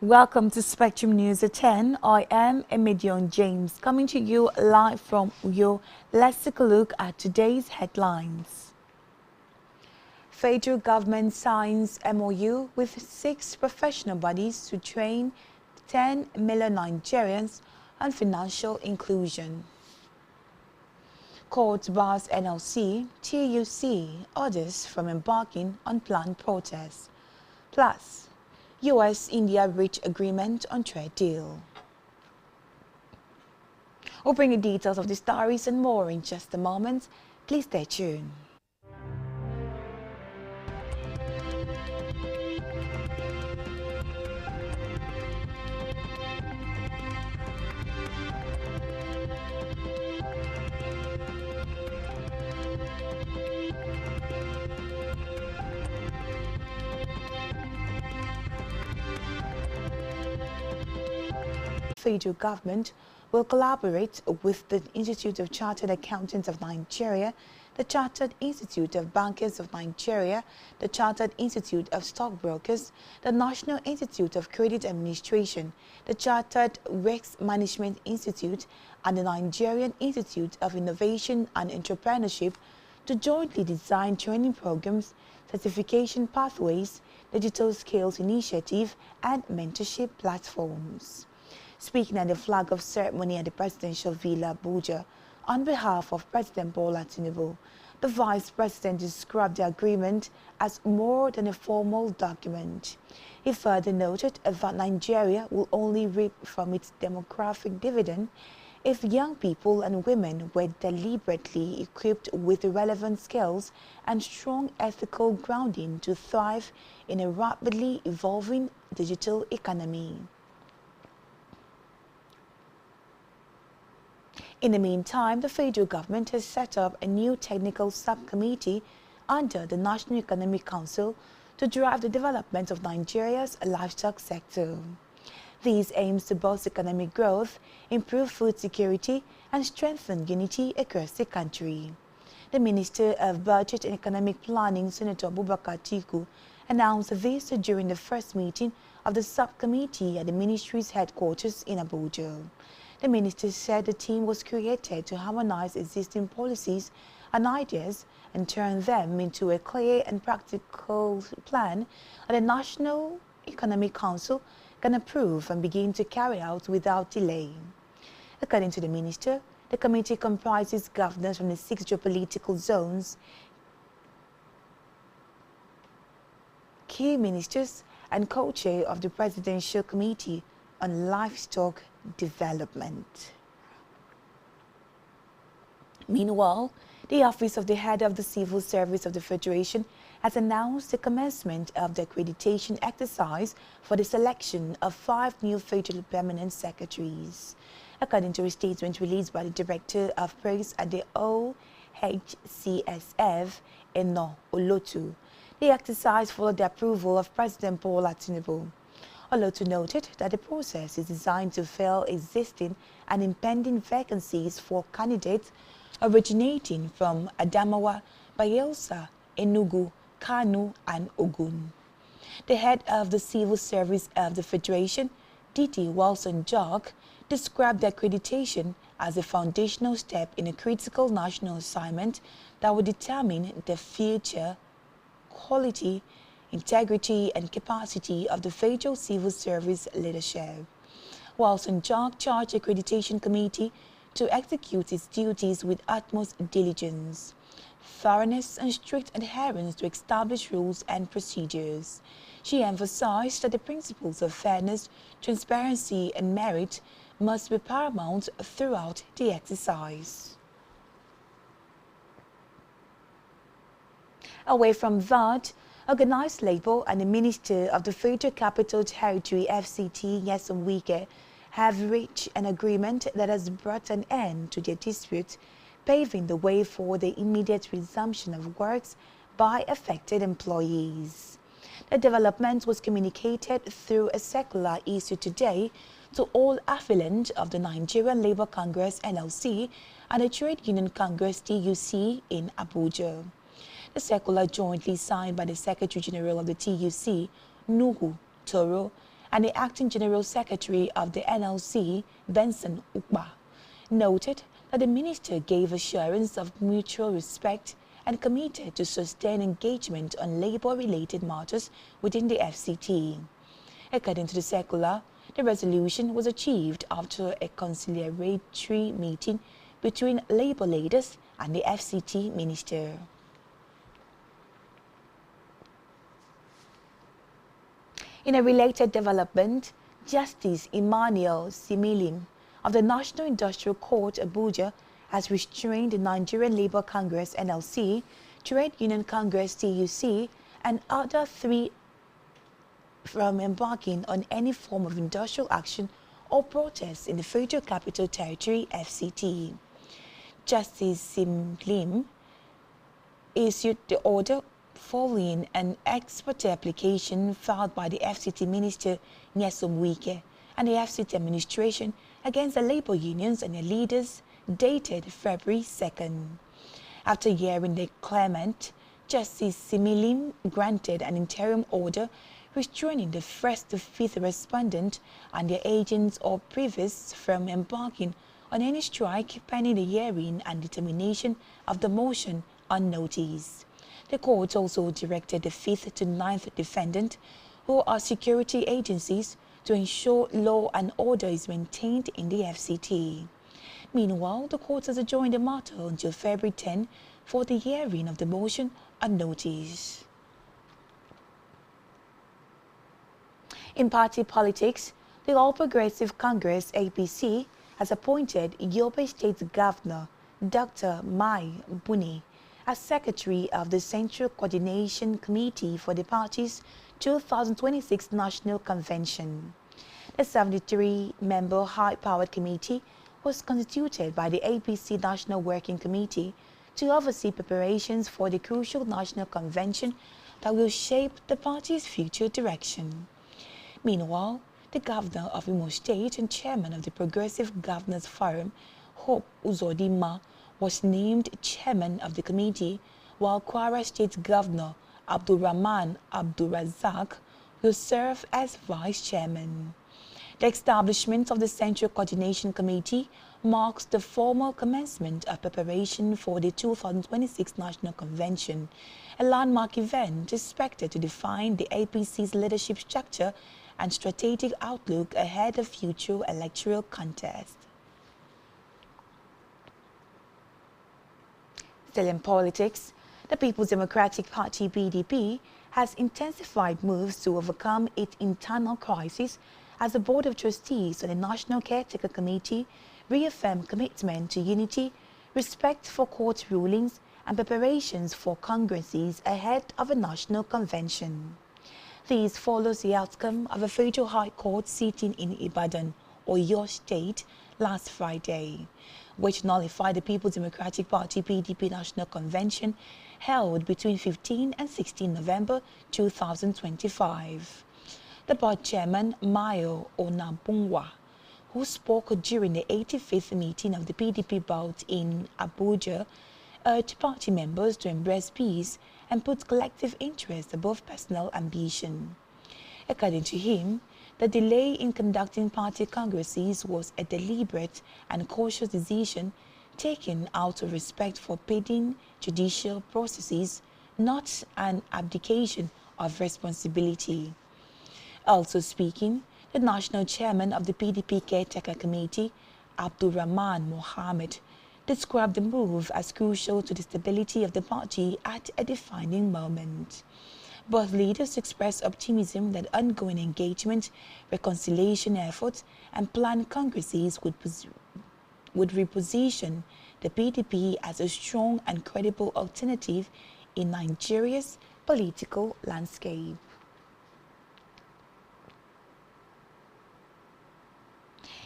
Welcome to Spectrum News at 10. I am Emidion James, coming to you live from Uyo. Let's take a look at today's headlines. Federal government signs MOU with 6 professional bodies to train 10 million Nigerians on financial inclusion. Court bars NLC, TUC orders from embarking on planned protests. Plus, US-India reach agreement on trade deal. We'll bring you details of the stories and more in just a moment. Please stay tuned. Federal government will collaborate with the Institute of Chartered Accountants of Nigeria, the Chartered Institute of Bankers of Nigeria, the Chartered Institute of Stockbrokers, the National Institute of Credit Administration, the Chartered Risk Management Institute, and the Nigerian Institute of Innovation and Entrepreneurship to jointly design training programs, certification pathways, digital skills initiative, and mentorship platforms. Speaking at the flag-off ceremony at the Presidential Villa, Abuja, on behalf of President Bola Tinubu, the Vice President described the agreement as more than a formal document. He further noted that Nigeria will only reap from its demographic dividend if young people and women were deliberately equipped with the relevant skills and strong ethical grounding to thrive in a rapidly evolving digital economy. In the meantime, the federal government has set up a new technical subcommittee under the National Economic Council to drive the development of Nigeria's livestock sector. This aims to boost economic growth, improve food security, and strengthen unity across the country. The Minister of Budget and Economic Planning, Senator Abubakar Atiku, announced this during the first meeting of the subcommittee at the ministry's headquarters in Abuja. The minister said the team was created to harmonize existing policies and ideas and turn them into a clear and practical plan that the National Economic Council can approve and begin to carry out without delay. According to the minister, the committee comprises governors from the 6 geopolitical zones, key ministers, and co-chair of the Presidential Committee on Livestock Development. Meanwhile, the Office of the Head of the Civil Service of the Federation has announced the commencement of the accreditation exercise for the selection of 5 new federal permanent secretaries. According to a statement released by the Director of Press at the OHCSF, Eno Olotu, the exercise followed the approval of President Bola Tinubu. Olotu noted that the process is designed to fill existing and impending vacancies for candidates originating from Adamawa, Bayelsa, Enugu, Kano, and Ogun. The head of the Civil Service of the Federation, D.D. Wilson-Jog, described the accreditation as a foundational step in a critical national assignment that will determine the future quality, integrity, and capacity of the federal civil service leadership. Wilson-Jog charged the Accreditation Committee to execute its duties with utmost diligence, thoroughness, and strict adherence to established rules and procedures. She emphasized that the principles of fairness, transparency, and merit must be paramount throughout the exercise. Away from that, Organized Labour and the Minister of the Federal Capital Territory FCT, Nyesom Wike, have reached an agreement that has brought an end to their dispute, paving the way for the immediate resumption of works by affected employees. The development was communicated through a circular issued today to all affiliates of the Nigerian Labour Congress NLC and the Trade Union Congress TUC in Abuja. The circular jointly signed by the Secretary General of the TUC, Nuhu Toro, and the Acting General Secretary of the NLC, Benson Ukba, noted that the minister gave assurance of mutual respect and committed to sustain engagement on labor-related matters within the FCT. According to the circular, the resolution was achieved after a conciliatory meeting between labor leaders and the FCT minister. In a related development, Justice Emmanuel Similim of the National Industrial Court Abuja has restrained the Nigerian Labour Congress NLC, Trade Union Congress TUC, and other three from embarking on any form of industrial action or protest in the Federal Capital Territory FCT. Justice Similim issued the order following an ex parte application filed by the FCT Minister Nyesom Wike and the FCT administration against the labor unions and their leaders dated February 2nd. After hearing the claimant, Justice Similim granted an interim order restraining the first to fifth respondent and their agents or previous from embarking on any strike pending the hearing and determination of the motion on notice. The court also directed the 5th to 9th defendant, who are security agencies, to ensure law and order is maintained in the FCT. Meanwhile, the court has adjourned the matter until February 10 for the hearing of the motion on notice. In party politics, the All Progressive Congress APC has appointed Yobe State Governor Dr. Mai Buni as Secretary of the Central Coordination Committee for the party's 2026 National Convention. The 73-member high-powered committee was constituted by the APC National Working Committee to oversee preparations for the crucial National Convention that will shape the party's future direction. Meanwhile, the Governor of Imo State and Chairman of the Progressive Governors Forum, Hope Uzodinma, was named chairman of the committee, while Kwara State Governor Abdulrahman Abdulrazak will serve as vice chairman. The establishment of the Central Coordination Committee marks the formal commencement of preparation for the 2026 National Convention, a landmark event expected to define the APC's leadership structure and strategic outlook ahead of future electoral contests. Still in politics, the People's Democratic Party (PDP) has intensified moves to overcome its internal crisis as the Board of Trustees on the National Caretaker Committee reaffirmed commitment to unity, respect for court rulings, and preparations for congresses ahead of a national convention. This follows the outcome of a Federal High Court sitting in Ibadan, Oyo State, last Friday, which nullified the People's Democratic Party (PDP) National Convention held between 15 and 16 November 2025. The board chairman, Mayo Onabungwa, who spoke during the 85th meeting of the PDP board in Abuja, urged party members to embrace peace and put collective interest above personal ambition. According to him, the delay in conducting party congresses was a deliberate and cautious decision taken out of respect for pending judicial processes, not an abdication of responsibility. Also speaking, the national chairman of the PDP Caretaker Committee, Abdulrahman Mohammed, described the move as crucial to the stability of the party at a defining moment. Both leaders expressed optimism that ongoing engagement, reconciliation efforts, and planned congresses would reposition the PDP as a strong and credible alternative in Nigeria's political landscape.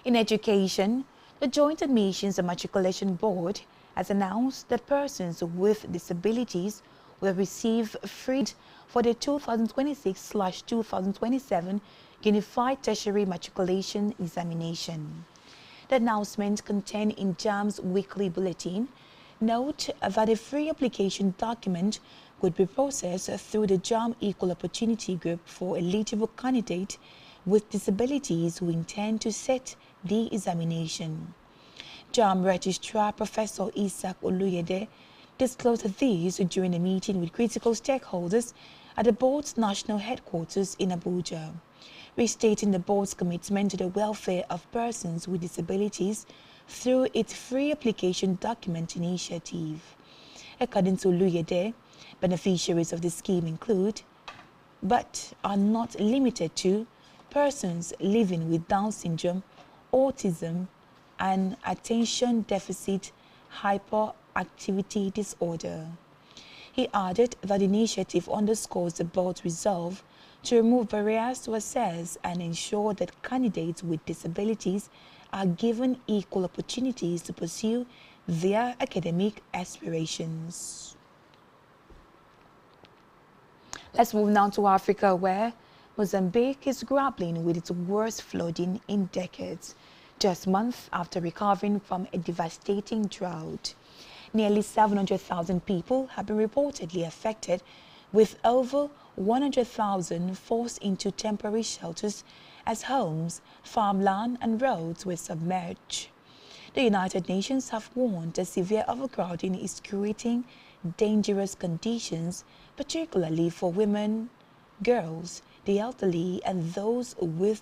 In education, the Joint Admissions and Matriculation Board has announced that persons with disabilities will receive free for the 2026/2027 Unified Tertiary Matriculation Examination. The announcement contained in JAMB's weekly bulletin note that a free application document would be processed through the JAMB Equal Opportunity Group for eligible candidates with disabilities who intend to set the examination. JAMB Registrar Professor Isaac Oluyede disclosed this during a meeting with critical stakeholders at the board's national headquarters in Abuja, restating the board's commitment to the welfare of persons with disabilities through its free application document initiative. According to Oluyede, beneficiaries of the scheme include, but are not limited to, persons living with Down syndrome, autism, and attention deficit hyperactivity disorder. He added that the initiative underscores the board's resolve to remove barriers to access and ensure that candidates with disabilities are given equal opportunities to pursue their academic aspirations. Let's move now to Africa, where Mozambique is grappling with its worst flooding in decades, just months after recovering from a devastating drought. Nearly 700,000 people have been reportedly affected, with over 100,000 forced into temporary shelters as homes, farmland and roads were submerged. The United Nations have warned that severe overcrowding is creating dangerous conditions, particularly for women, girls, the elderly, and those with